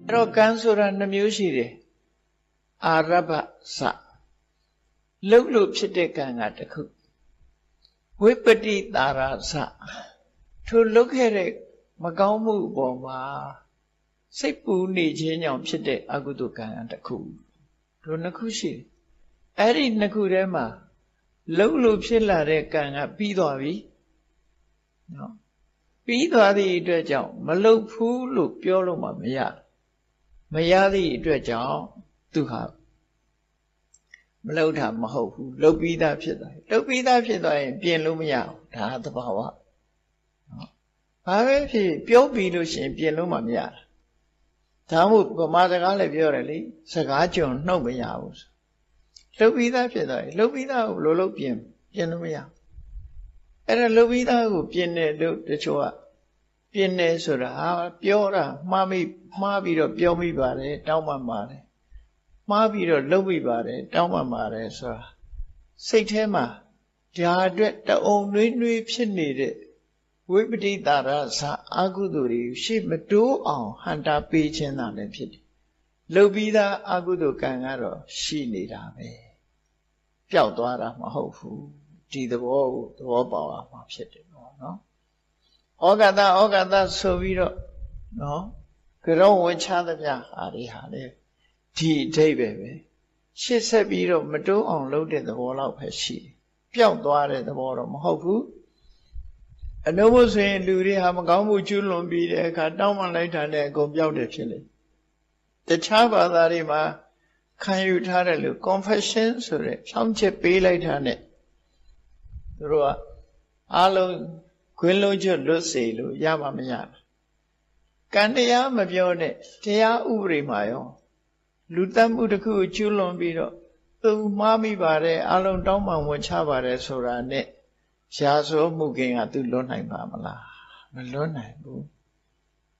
အဲ့တော့ကံဆိုတာနှမျိုးရှိတယ်အာရဗ္ဗစလှုပ်လို့ဖြစ်တဲ့ကံကတစ်ခုဝိပတိတာရစထိုလှုပ်ခဲ့တဲ့မကောင်းမှုအပေါ်မှာစိတ်ပူနေခြင်းကြောင့်ဖြစ်တဲ့အကုသိုလ်ကံတစ်ခုတို့နှစ်ခုရှိတယ်အဲ့ဒီနှစ်ခုထဲမှာလှုပ်လို့ဖြစ်လာတဲ့ကံကပြီးသွားပြီနော်ပြီးသွားသည့်အတွက်ကြောင့်မလှုပ်ဘူးလို့ပြောလို့မှမရသည့်အတွက်ကြောင့်သူဟာမလှုပ်တာမဟုတ်ဘူးလှုပ်ပြီးသားဖြစ်သွားတယ်လှုပ်ပြီးသားဖြစ်သွားရင်ပြင်လို့မရဘူးဒါသဘာဝနော်ဘာပဲဖြစ်ပြောပြီးလို့ရှိရင်ပြင်လို့မှမရတာဒါမှမဟုတ်ဗမာစကားလည်းပြောတယ်လေစကားကြုံနှုတ်မရဘူးလှုပ်ပြီးသားဖြစ်သွားရင်လှုပ်ပြီးသားကိုဘယ်လိုလုပ်ပြင်လို့မရအဲ့ဒါလှုပ်ပြီးသားကိုပြင်တယ်လို့တချို့ကပြင်တယ်ဆိုတာပြောတာမှားပြီးတော့ပြောမိပါတယ်တောင်းပန်ပါတယ်မှားပြီးတော့လှုပ်မိပါတယ်တောင်းပန်ပါတယ်ဆိုတာစိတ်ထဲမှာဒါအတွက်တအုံနှွေးဖြစ်နေတဲ့ဝိပတိတာရစအာကုသိုလ်တွေရှေ့မတိုးအောင်ဟန်တာပေးခြင်းသာလည်းဖြစ်တယ်လှုပ်ပြီးသားအာကုသိုလ်ကံကတော့ရှိနေတာပဲပျောက်သွားတာမဟုတ်ဘူးဒီသဘောကိုသဘောပေါက်အောင်ဖြစ်တယ်ပေါ့နော်ဩဃတဆိုပြီးတော့နော်ကြောဝင်ချသမျှဟာတွေဟာလေဒီအဓိပ္ပာယ်ပဲရှေ့ဆက်ပြီးတော့မတိုးအောင်လုပ်တဲ့သဘောလောက်ပဲရှိတယ်ပျောက်သွားတဲ့သဘောတော့မဟုတ်ဘူးအနုဘုဆိုရင်လူတွေဟာမကောင်းမှုကျူးလွန်ပြီးတဲ့အခါတောင်းပန်လိုက်တာနဲ့အကုန်ပျောက်တယ်ဖြစ်လေတခြားဘာသာတွေမှာခံယူထားတယ်လို့ confession ဆိုတဲ့ဖြောင်းချက်ပေးလိုက်တာနဲ့သူတို့ကအားလုံးခွင်းလုံးကျွတ်လွတ်စေလို့ရမှာမရဘူးကံတရားမပြောနဲ့တရားဥပဒေမှာရောလူတတ်မှုတစ်ခုကိုကျူးလွန်ပြီးတော့သူမှားမိပါတယ်အားလုံးတောင်းပန်ဝင်ချပါတယ်ဆိုတာနဲ့ရှားစိုးမှုခင်ကသူလွတ်နိုင်ပါမလားမလွတ်နိုင်ဘူး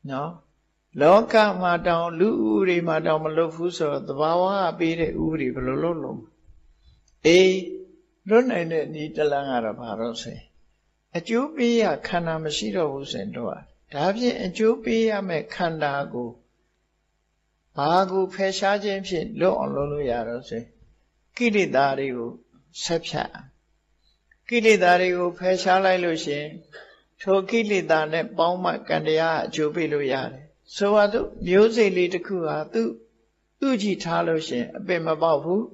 နော်လောကမှာတောင်လူဥပဒေမှာတောင်မလွတ်ဘူးဆိုတော့သဘာဝကပေးတဲ့ဥပဒေဘယ်လိုလုပ်လို့အေးလွတ်နိုင်တဲ့ဤတလန်းကတော့ဘာလို့ဆိုရင်အကျိုးပေးရခန္ဓာမရှိတော့ဘူးဆိုရင်တော့ဒါဖြင့်အကျိုးပေးရမယ့်ခန္ဓာကိုဘာကိုဖယ်ရှားခြင်းဖြင့်လွတ်အောင်လုပ်လို့ရတော့ဆိုကိလေသာတွေကိုဆက်ဖြတ်ကိလေသာတွေကိုဖယ်ရှားလိုက်လို့ရှိရင်ထိုကိလေသာနဲ့ပေါင်းမှကံတရားအကျိုးပေးလို့ရတယ်ဆိုပါတော့မျိုးစိတ်လေးတစ်ခုဟာသူ့ကြည့်ထားလို့ရှိရင်အပင်မပေါက်ဘူး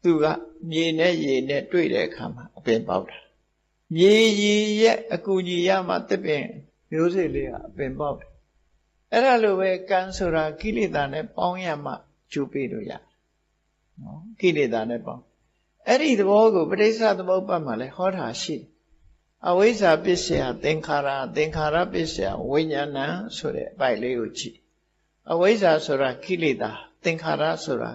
သူကမြေနဲ့ရေနဲ့တွေ့တဲ့အခါမှာအပင်ပေါက်တာမြေရေရဲ့အကူကြီးရမှတစ်ပင်မျိုးစိတ်လေးကအပင်ပေါက်တယ်အဲ့ဒါလိုပဲကံဆိုတာကိလေသာနဲ့ပေါင်းရမှကျိုးပေးလို့ရတယ်နော်ကိလေသာနဲ့ပေါင်းအဲ့ဒီသဘောကိုပဋိစ္စသမုပ္ပါဒ်မှာလည်းဟောတာရှိတယ်အဝိဇ္ဇာပစ္စယသင်္ခါရပစ္စယဝိညာဏဆိုတဲ့အပိုက်လေးကိုကြည့်အဝိဇ္ဇာဆိုတာကိလေသာသင်္ခါရဆိုတာ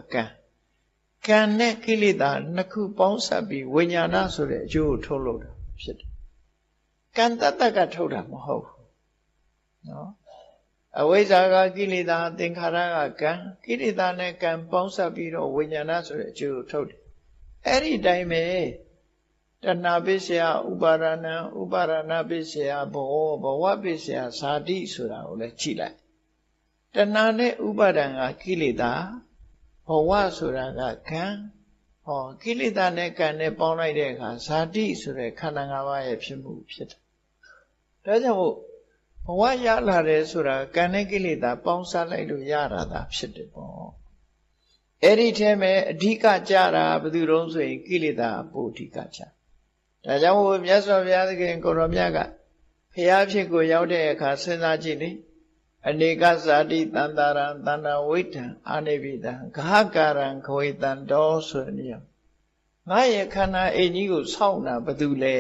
ကံနဲ့ကိလေသာနှစ်ခုပေါင်းစပ်ပြီးဝိညာဏဆိုတဲ့အကျိုးကိုထုတ်လို့တာဖြစ်တယ်ကံတတကထုတ်တာမဟုတ်ဘူးနော်အဝိဇ္ဇာကကိလေသာသင်္ခါရကကံကိလေသာနဲ့ကံပေါင်းစပ်ပြီးတော့ဝိညာဏဆိုတဲ့အကျိုးကိုထုတ်တယ်အဲ့ဒီတိုင်းပဲတဏှာပစ္စယဥပါဒနာဥပါဒနာပစ္စယဘဝပစ္စယဇာတိဆိုတာကိုလည်းကြည့်လိုက်တဏှာနဲ့ဥပါဒံကကိလေသာဘဝဆိုတာကကံကိလေသာနဲ့ကံနဲ့ပေါင်းလိုက်တဲ့အခါဇာတိဆိုတဲ့ခန္ဓာ၅ပါးရဲ့ဖြစ်မှုဖြစ်တယ်ဒါကြောင့်မို့ဘဝရလာတယ်ဆိုတာကံနဲ့ကိလေသာပေါင်းစားလိုက်လို့ရတာသာဖြစ်တယ်ပေါ့အဲ့ဒီထဲမှာအဓိကကြတာဘယ်သူတုံးဆိုရင်ကိလေသာအဖို့အဓိကကြဒါကြောင့်မို့မြတ်စွာဘုရားသခင်ကိုရောမြတ်ကဖျားဖြစ်ကိုရောက်တဲ့အခါစဉ်းစားကြည့်လေအနေကဇာတိတန္တာရံတန္တာဝိတံအာနိဗိတံဂဟကာရံခွေတံတော်ဆိုနေရငါရဲ့ခန္ဓာအိမ်ကြီးကိုစောင့်တာဘယ်သူလဲ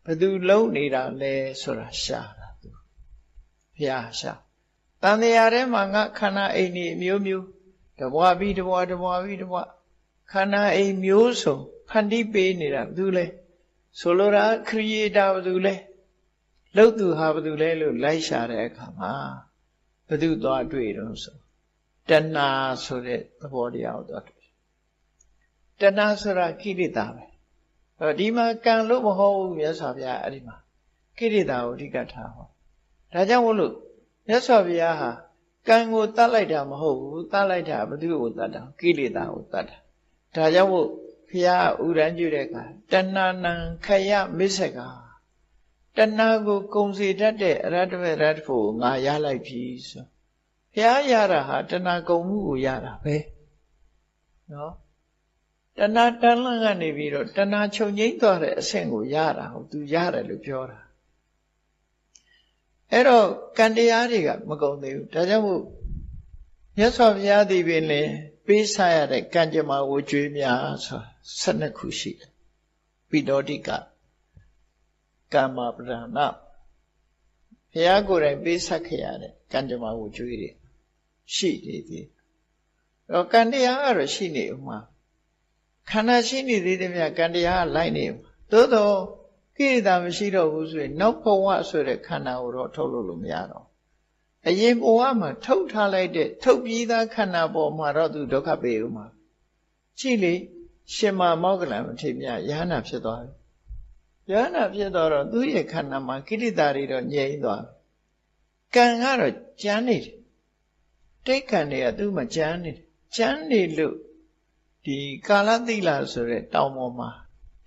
ဘယ်သူလုံးနေတာလဲဆိုတာရှာတာသူဘုရားရှာတန်တရားထဲမှာငါခန္ဓာအိမ်ကြီးမျိုးမျိုးတဘွားပြီးတဘွားခန္ဓာအိမ်မျိုးစုံဖန်တီးပေးနေတာဘယ်သူလဲဆိုလိုတာခရီးတာဘယ်သူလဲလှုပ်သူဟာဘယ်သူလဲလို့လိုက်ရှာတဲ့အခါမှာဘယ်သူသွားတွေ့တော့ဆိုတဏှာဆိုတဲ့သဘောတရားကိုသွားတွေ့တဏှာဆိုတာကိလေသာပဲဒီမှာကံလို့မဟုတ်ဘူးမြတ်စွာဘုရားအဲ့ဒီမှာကိလေသာကိုအဓိကထားဟောဒါကြောင့်မို့လို့မြတ်စွာဘုရားဟာ ကံကိုတတ်လိုက်တာမဟုတ်ဘူးတတ်လိုက်တာဘယ်သူကိုတတ်တာကိလေသာကိုတတ်တာဒါကြောင့်မို့ဘုရားဥရန်ပြုတဲ့အခါတဏ္ဏနံခယမစ္စကတဏှာကိုကုံစီတတ်တဲ့အရတ္တဝရတ္တဖို့ငါရလိုက်ပြီဆိုဘုရားရတာဟာတဏှာကုံမှုကိုရတာပဲနော်တဏှာတန်လန့်ကနေပြီးတော့တဏှာချုပ်ငိမ့်သွားတဲ့အဆင့်ကိုရတာဟုတ်သူရတယ်လို့ပြောတာအဲ့တော့ကံတရားတွေကမကုန်သေးဘူးဒါကြောင့်မို့မြတ်စွာဘုရားသည်ပင်လေပေးစားရတဲ့ကံကြမ္မာဝကြွေးများဆိုတာ12ခုရှိတယ်ပိဋောတိကကမ္မပဒနာဘုရားကိုယ်တိုင်ပေးဆက်ခဲ့ရတဲ့ကံကြမ္မာဝကြွေးတွေရှိနေသေးတော့ကံတရားကတော့ရှိနေဦးမှာခန္ဓာရှိနေသေးတယ်မြတ်ကံတရားကလိုက်နေဦးသို့တော့ကိလေသာမရှိတော့ဘူးဆိုရင်နောက်ဘဝဆိုတဲ့ခန္ဓာကိုတော့ထုတ်လို့မရတော့အရင်ဘဝမှာထုတ်ထားလိုက်တဲ့ထုတ်ပြီးသားခန္ဓာပေါ်မှာတော့သူဒုက္ခပေးဦးမှာကြည့်လေရှင်မမောက္ကလံမထေရယဟနာဖြစ်သွားပြီယဟနာဖြစ်တော့သူ့ရဲ့ခန္ဓာမှာကိလေသာတွေတော့ငြိမ်းသွားပြီကံကတော့ကြမ်းနေတယ်တိတ်ကံတွေကသူ့မှာကြမ်းနေတယ်ကြမ်းနေလို့ဒီကာလသီလဆိုတဲ့တောင်ပေါ်မှာ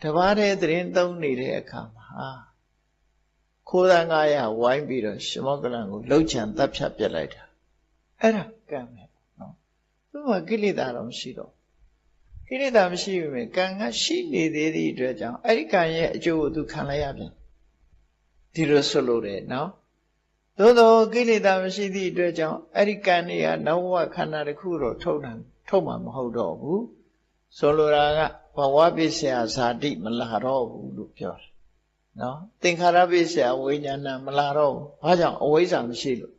တပါးတဲ့သတင်းသုံးနေတဲ့အခါမှာခိုးသား900ဝိုင်းပြီးတော့ရှမောက္ကလံကိုလှုပ်ချံတပ်ဖြတ်ပြစ်လိုက်တာအဲ့ဒါကံပဲနော်သူ့မှာကိလေသာတော့မရှိတော့ကိလေသာမရှိပေမဲ့ကံကရှိနေသေးသည့်အတွက်ကြောင့်အဲ့ဒီကံရဲ့အကျိုးကိုသူခံလိုက်ရပြန်ဒီလိုဆိုလို့တယ်နော်သို့သောကိလေသာမရှိသည့်အတွက်ကြောင့်အဲ့ဒီကံတွေကနောက်ဘဝခန္ဓာတစ်ခုတော့ထုတ်မှာမဟုတ်တော့ဘူးဆိုလိုတာကဘဝပိစ္ဆယဇာတိမလာတော့ဘူးလို့ပြောတယ်နော်သင်္ခါရပိစ္ဆယဝိညာဏမလာတော့ဘူးဘာကြောင့်အဝိဇ္ဇာမရှိလို့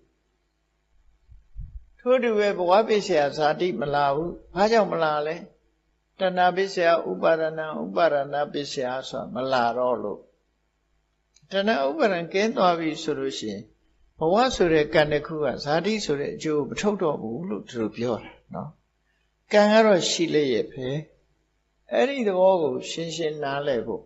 ထို့တူပဲဘဝပိစ္ဆယဇာတိမလာဘူးဘာကြောင့်မလာလဲတဏှာပိစ္ဆယဥပါဒနာဥပါဒနာပိစ္ဆယဆိုတာမလာတော့လို့တဏှာဥပါဒံကင်းသွားပြီဆိုလို့ရှိရင်ဘဝဆိုတဲ့ကံတစ်ခုကဇာတိဆိုတဲ့အကျိုးမထုတ်တော့ဘူးလို့သူတို့ပြောတာနော်ကံကတော့ရှိလျက်ပဲအဲ့ဒီသဘောကိုရှင်းရှင်းနားလည်ဖို့